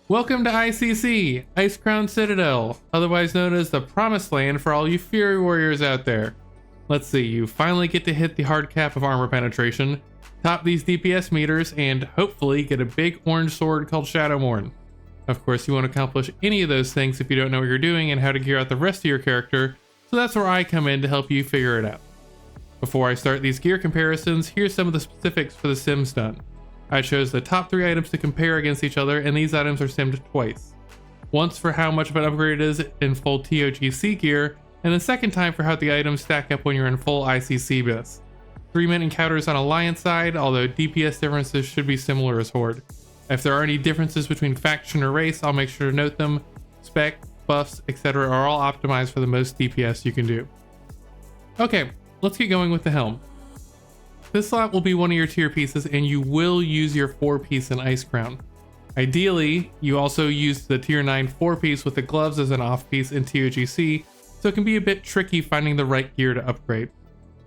Welcome to ICC, Ice Crown Citadel, otherwise known as the Promised Land for all you Fury Warriors out there. Let's see, you finally get to hit the hard cap of armor penetration, top these DPS meters, and hopefully get a big orange sword called Shadowmourne. Of course, you won't accomplish any of those things if you don't know what you're doing and how to gear out the rest of your character, so that's where I come in to help you figure it out. Before I start these gear comparisons, here's some of the specifics for the sim stun. I chose the top 3 items to compare against each other, and these items are simmed twice. Once for how much of an upgrade it is in full TOGC gear, and the second time for how the items stack up when you're in full ICC BIS. 3-minute encounters on Alliance side, although DPS differences should be similar as Horde. If there are any differences between faction or race, I'll make sure to note them. Spec, buffs, etc. are all optimized for the most DPS you can do. Okay, let's get going with the Helm. This slot will be one of your tier pieces, and you will use your 4-piece in Ice Crown. Ideally, you also use the tier 9 4-piece with the gloves as an off-piece in TOGC, so it can be a bit tricky finding the right gear to upgrade.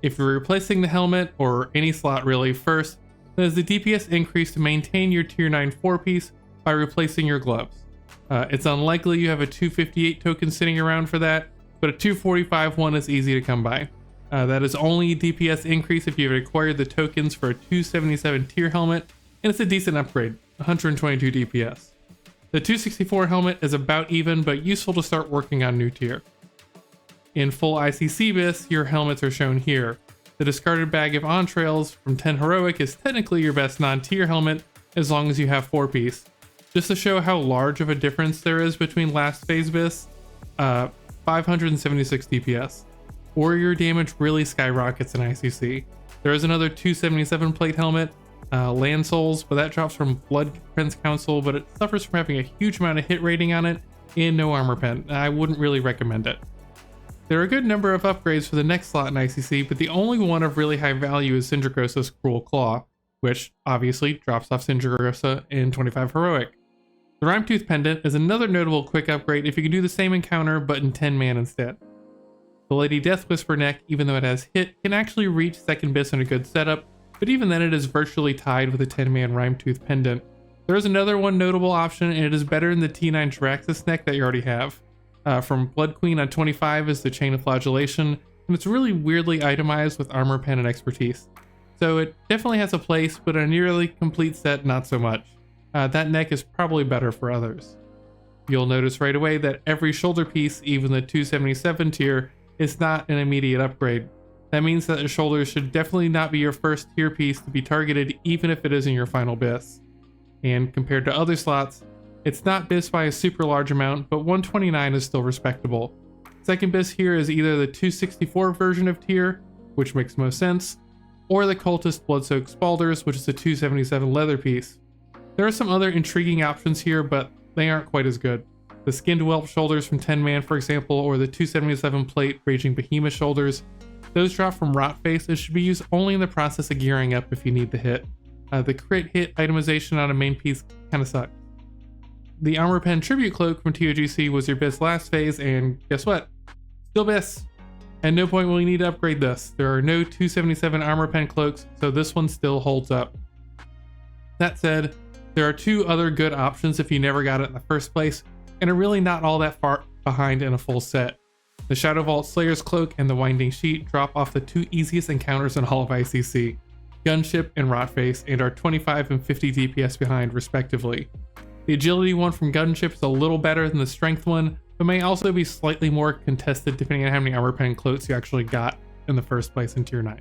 If you're replacing the helmet, or any slot really, first, then is the DPS increase to maintain your tier 9 4-piece by replacing your gloves. It's unlikely you have a 258 token sitting around for that, but a 245 one is easy to come by. That is only a DPS increase if you've acquired the tokens for a 277 tier helmet, and it's a decent upgrade, 122 DPS. The 264 helmet is about even, but useful to start working on new tier. In full ICC BIS, your helmets are shown here. The discarded bag of entrails from 10 heroic is technically your best non-tier helmet, as long as you have 4-piece. Just to show how large of a difference there is between last phase BIS, 576 DPS. Warrior damage really skyrockets in ICC. There is another 277 plate helmet, Land Souls, but that drops from Blood Prince Council, but it suffers from having a huge amount of hit rating on it and no armor pen. I wouldn't really recommend it. There are a good number of upgrades for the next slot in ICC, but the only one of really high value is Sindragosa's Cruel Claw, which obviously drops off Sindragosa in 25 heroic. The Rhyme Tooth Pendant is another notable quick upgrade if you can do the same encounter but in 10 man instead. The Lady Death Whisper neck, even though it has hit, can actually reach 2nd BIS in a good setup, but even then it is virtually tied with a 10-man Rhyme Tooth Pendant. There is another one notable option, and it is better than the T9 Jiraxis neck that you already have. From Blood Queen on 25 is the Chain of Flagellation, and it's really weirdly itemized with armor pen and expertise. So it definitely has a place, but a nearly complete set not so much. That neck is probably better for others. You'll notice right away that every shoulder piece, even the 277 tier, is not an immediate upgrade. That means that the shoulders should definitely not be your first tier piece to be targeted, even if it isn't your final BIS. And compared to other slots, it's not BIS by a super large amount, but 129 is still respectable. Second BIS here is either the 264 version of tier, which makes most sense, or the Cultist Bloodsoaked Spalders, which is a 277 leather piece. There are some other intriguing options here, but they aren't quite as good. The Skinned Whelp shoulders from 10 man, for example, or the 277 plate Raging Behemoth shoulders, those drop from Rot Face and should be used only in the process of gearing up if you need the hit. The crit hit itemization on a main piece kinda sucks. The Armor Pen Tribute Cloak from TOGC was your BIS last phase, and guess what? Still BIS. At no point will you need to upgrade this. There are no 277 Armor Pen cloaks, so this one still holds up. That said, there are 2 other good options if you never got it in the first place, and are really not all that far behind in a full set. The Shadow Vault Slayer's Cloak and the Winding Sheet drop off the 2 easiest encounters in all of ICC, Gunship and Rotface, and are 25 and 50 DPS behind respectively. The Agility one from Gunship is a little better than the Strength one, but may also be slightly more contested depending on how many armor pen cloaks you actually got in the first place in tier 9.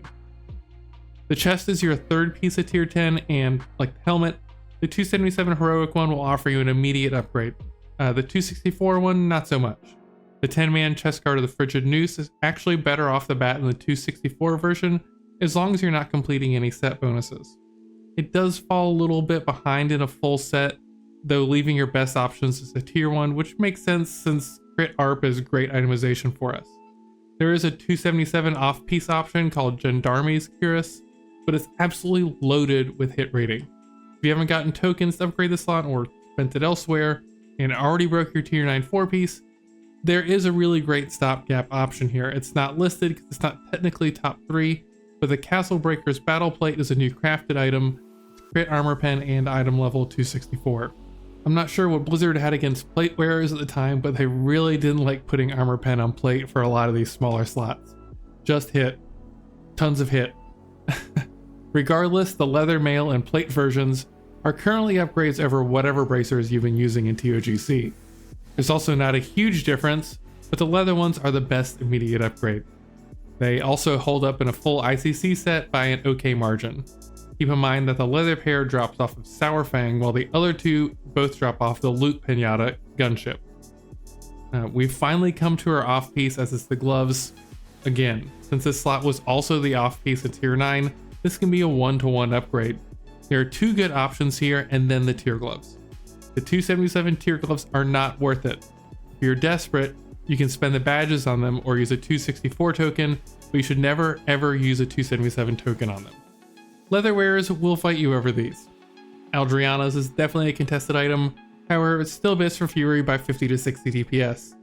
The chest is your 3rd piece of tier 10, and like the helmet, the 277 heroic one will offer you an immediate upgrade. The 264 one, not so much. The 10-man chest guard of the Frigid Noose is actually better off the bat than the 264 version, as long as you're not completing any set bonuses. It does fall a little bit behind in a full set, though leaving your best options as a tier 1, which makes sense since crit ARP is great itemization for us. There is a 277 off-piece option called Gendarme's Cuirass, but it's absolutely loaded with hit rating. If you haven't gotten tokens to upgrade the slot or spent it elsewhere, and already broke your tier 9 4-piece, there is a really great stopgap option here. It's not listed because it's not technically top 3, but the Castle Breaker's Battle Plate is a new crafted item, crit armor pen, and item level 264. I'm not sure what Blizzard had against plate wearers at the time, but they really didn't like putting armor pen on plate for a lot of these smaller slots. Just hit. Tons of hit. Regardless, the leather mail and plate versions are currently upgrades over whatever bracers you've been using in TOGC. There's also not a huge difference, but the leather ones are the best immediate upgrade. They also hold up in a full ICC set by an okay margin. Keep in mind that the leather pair drops off of Sour Fang, while the other two both drop off the Loot Pinata gunship. We've finally come to our off piece, as it's the gloves. Again, since this slot was also the off piece of tier 9, this can be a 1-to-1 upgrade. There are two good options here, and then the tier gloves. The 277 tier gloves are not worth it. If you're desperate, you can spend the badges on them or use a 264 token, but you should never ever use a 277 token on them. Leather wearers will fight you over these. Aldriana's is definitely a contested item, however it's still BIS for Fury by 50 to 60 DPS.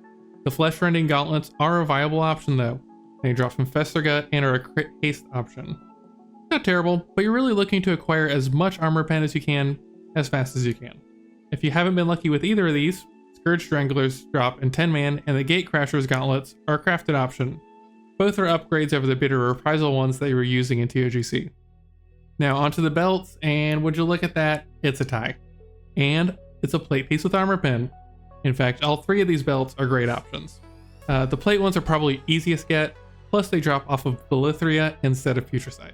The flesh rending gauntlets are a viable option though. They drop from Festergut and are a crit haste option. Not terrible, but you're really looking to acquire as much armor pen as you can, as fast as you can. If you haven't been lucky with either of these, Scourge Stranglers drop in 10 man and the Gate Crashers gauntlets are a crafted option. Both are upgrades over the bitter reprisal ones that you were using in TOGC. Now onto the belts, and would you look at that, it's a tie. And it's a plate piece with armor pen. In fact, all three of these belts are great options. The plate ones are probably easiest get, plus they drop off of Belithria instead of Putricide.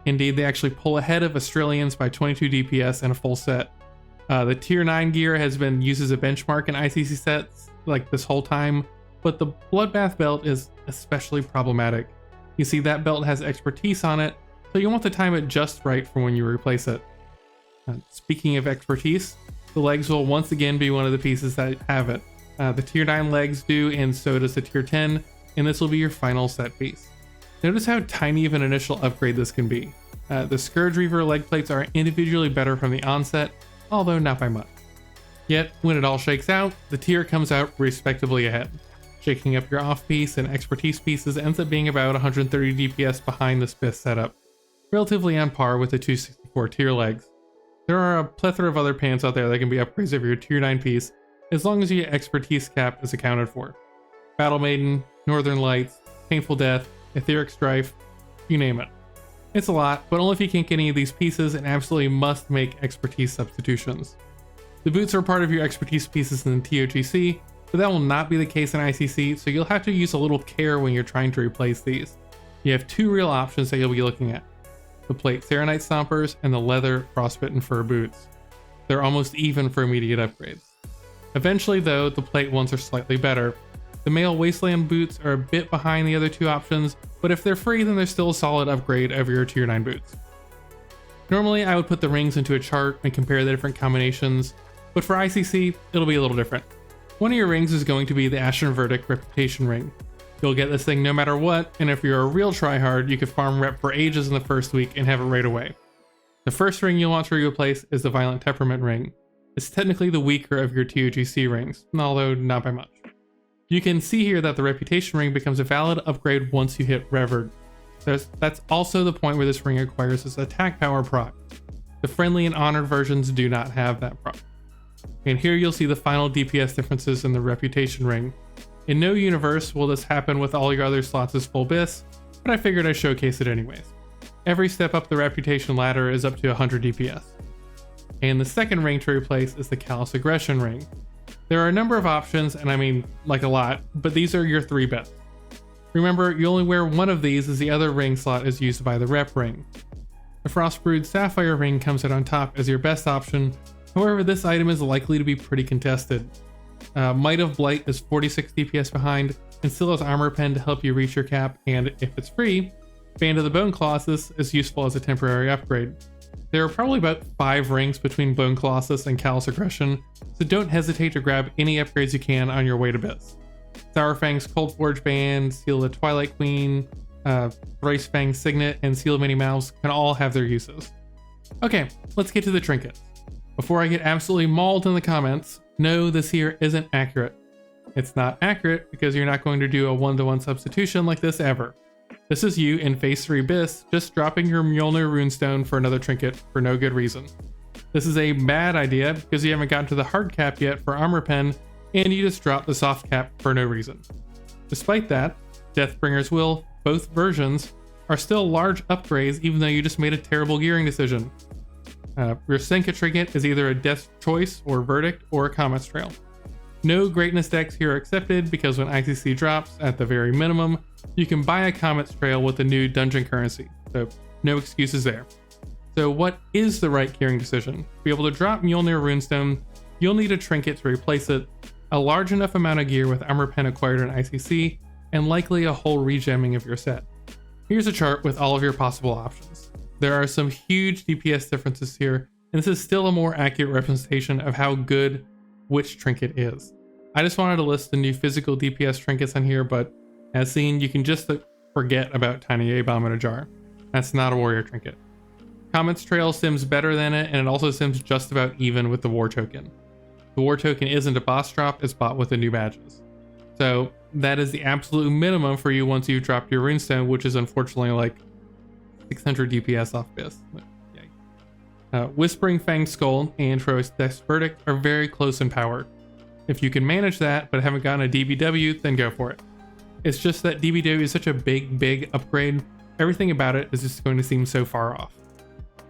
Indeed, they actually pull ahead of Australians by 22 DPS in a full set. The tier 9 gear has been used as a benchmark in ICC sets like this whole time, but the Bloodbath belt is especially problematic. You see, that belt has expertise on it, so you want to time it just right for when you replace it. Speaking of expertise, the legs will once again be one of the pieces that have it. The tier 9 legs do, and so does the tier 10, and this will be your final set piece. Notice how tiny of an initial upgrade this can be. The Scourge Reaver leg plates are individually better from the onset, although not by much. Yet, when it all shakes out, the tier comes out respectably ahead. Shaking up your off piece and expertise pieces ends up being about 130 DPS behind this BIS setup, relatively on par with the 264 tier legs. There are a plethora of other pants out there that can be upgrades of your tier 9 piece, as long as your expertise cap is accounted for. Battle Maiden, Northern Lights, Painful Death, Etheric Strife, you name it. It's a lot, but only if you can't get any of these pieces and absolutely must make expertise substitutions. The boots are part of your expertise pieces in TOGC, but that will not be the case in ICC, so you'll have to use a little care when you're trying to replace these. You have two real options that you'll be looking at: the plate Serenite Stompers and the leather Frostbitten Fur boots. They're almost even for immediate upgrades. Eventually though, the plate ones are slightly better. The male Wasteland boots are a bit behind the other two options, but if they're free, then they're still a solid upgrade over your tier 9 boots. Normally I would put the rings into a chart and compare the different combinations, but for ICC, it'll be a little different. One of your rings is going to be the Ashen Verdict Reputation Ring. You'll get this thing no matter what, and if you're a real tryhard, you could farm rep for ages in the first week and have it right away. The first ring you'll want to replace is the Violent Temperament Ring. It's technically the weaker of your TOGC rings, although not by much. You can see here that the Reputation Ring becomes a valid upgrade once you hit Revered. That's also the point where this ring acquires its attack power proc. The Friendly and Honored versions do not have that proc. And here you'll see the final DPS differences in the Reputation Ring. In no universe will this happen with all your other slots as full BIS, but I figured I'd showcase it anyways. Every step up the Reputation ladder is up to 100 DPS. And the second ring to replace is the Callous Aggression Ring. There are a number of options, and I mean like a lot, but these are your three best. Remember, you only wear one of these as the other ring slot is used by the rep ring. The Frostbrood Sapphire Ring comes out on top as your best option, however this item is likely to be pretty contested. Might of Blight is 46 DPS behind, and still has armor pen to help you reach your cap, and if it's free, Band of the Bone Colossus is useful as a temporary upgrade. There are probably about 5 rings between Bone Colossus and Callous Aggression, so don't hesitate to grab any upgrades you can on your way to BIS. Sourfang's Cold Forge Band, Seal of the Twilight Queen, Thrice Fang Signet, and Seal of Many Mouths can all have their uses. Okay, let's get to the trinkets. Before I get absolutely mauled in the comments, no, this here isn't accurate. It's not accurate because you're not going to do a 1-to-1 substitution like this ever. This is you in Phase 3 BIS just dropping your Mjolnir Runestone for another trinket for no good reason. This is a bad idea because you haven't gotten to the hard cap yet for armor pen, and you just dropped the soft cap for no reason. Despite that, Deathbringer's Will, both versions, are still large upgrades even though you just made a terrible gearing decision. Your Senka Trinket is either a Death's Choice or Verdict or a Comet's Trail. No greatness decks here are accepted because when ICC drops, at the very minimum, you can buy a Comet's Trail with the new dungeon currency, so no excuses there. So what is the right gearing decision? To be able to drop Mjolnir Runestone, you'll need a trinket to replace it, a large enough amount of gear with armor pen acquired in ICC, and likely a whole regemming of your set. Here's a chart with all of your possible options. There are some huge DPS differences here, and this is still a more accurate representation of how good which trinket is. I just wanted to list the new physical DPS trinkets on here, but as seen, you can just forget about Tiny A-Bomb in a jar. That's not a warrior trinket. Comet's Trail sims better than it, and it also sims just about even with the war token. The war token isn't a boss drop, it's bought with the new badges. So that is the absolute minimum for you once you've dropped your runestone, which is unfortunately like 600 DPS off BIS. Whispering Fang Skull and Heroic Death's Verdict are very close in power. If you can manage that but haven't gotten a DBW, then go for it. It's just that DBW is such a big upgrade, everything about it is just going to seem so far off.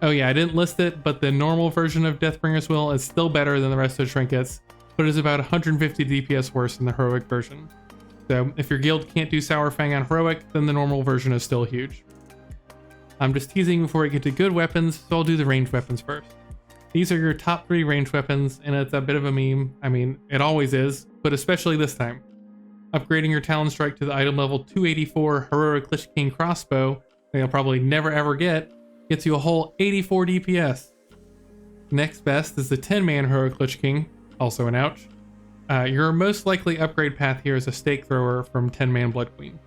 Oh yeah, I didn't list it, but the normal version of Deathbringer's Will is still better than the rest of the trinkets, but is about 150 DPS worse than the heroic version. So if your guild can't do Sour Fang on heroic, then the normal version is still huge. I'm just teasing before I get to good weapons, so I'll do the ranged weapons first. These are your top 3 ranged weapons, and it's a bit of a meme. I mean, it always is, but especially this time. Upgrading your Talon Strike to the item level 284 Heroic Lich King crossbow, that you'll probably never ever get, gets you a whole 84 DPS. Next best is the 10-man Heroic Lich King, also an ouch. Your most likely upgrade path here is a Stake Thrower from 10-man Blood Queen.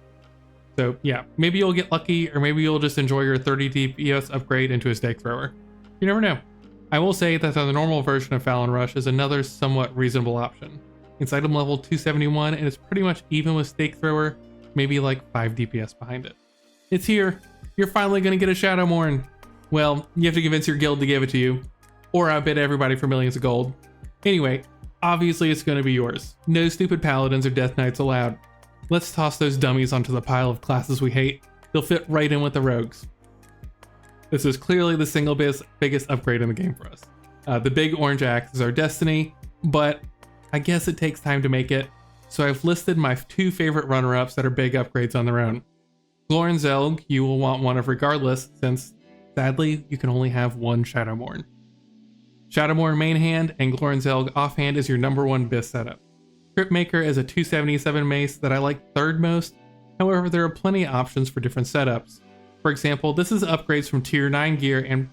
So yeah, maybe you'll get lucky, or maybe you'll just enjoy your 30 DPS upgrade into a Stake Thrower. You never know. I will say that the normal version of Fallon Rush is another somewhat reasonable option. It's item level 271 and it's pretty much even with Stake Thrower, maybe like 5 DPS behind it. It's here. You're finally going to get a Shadowmourne. Well, you have to convince your guild to give it to you, or outbid everybody for millions of gold. Anyway, obviously it's going to be yours. No stupid paladins or death knights allowed. Let's toss those dummies onto the pile of classes we hate. They'll fit right in with the rogues. This is clearly the single biggest upgrade in the game for us. The big orange axe is our destiny, but I guess it takes time to make it, so I've listed my 2 favorite runner-ups that are big upgrades on their own. Glorn Zelg, you will want one of regardless, since sadly you can only have one Shadowmourne. Shadowmourne main hand and Glorn Zelg offhand is your number 1 BIS setup. Cryptmaker is a 277 mace that I like third most, however there are plenty of options for different setups. For example, this is upgrades from tier 9 gear and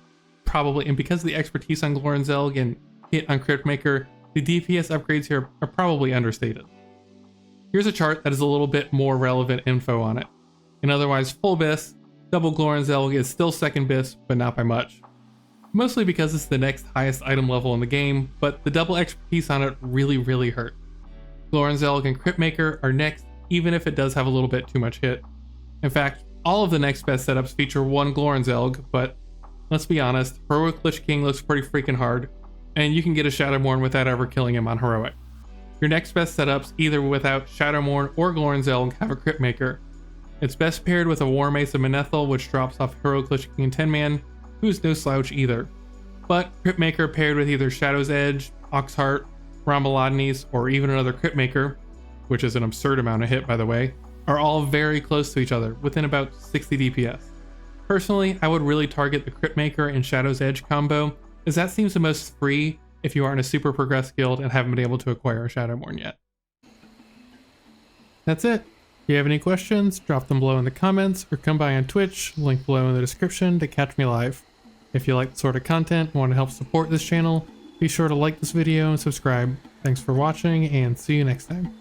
because of the expertise on Glorn Zelg and hit on Cryptmaker, the DPS upgrades here are probably understated. Here's a chart that has a little bit more relevant info on it. In otherwise full BIS, double Glorn Zelg is still second BIS, but not by much. Mostly because it's the next highest item level in the game, but the double expertise on it really hurt. Glorn Zelg and Cryptmaker are next, even if it does have a little bit too much hit. In fact, all of the next best setups feature one Glorn Zelg, but let's be honest, Heroic Lich King looks pretty freaking hard, and you can get a Shadowmourne without ever killing him on Heroic. Your next best setups, either without Shadowmourne or Glorn Zelg, have a Cryptmaker. It's best paired with a War Mace of Menethil, which drops off Heroic Lich King 10-man, who's no slouch either. But Cryptmaker paired with either Shadow's Edge, Oxheart, Rambaladnes, or even another Cryptmaker, which is an absurd amount of hit by the way, are all very close to each other, within about 60 DPS. Personally, I would really target the Cryptmaker and Shadow's Edge combo, as that seems the most free if you aren't a super progressed guild and haven't been able to acquire a Shadowmourne yet. That's it. If you have any questions, drop them below in the comments or come by on Twitch, link below in the description to catch me live. If you like the sort of content and want to help support this channel, be sure to like this video and subscribe. Thanks for watching and see you next time.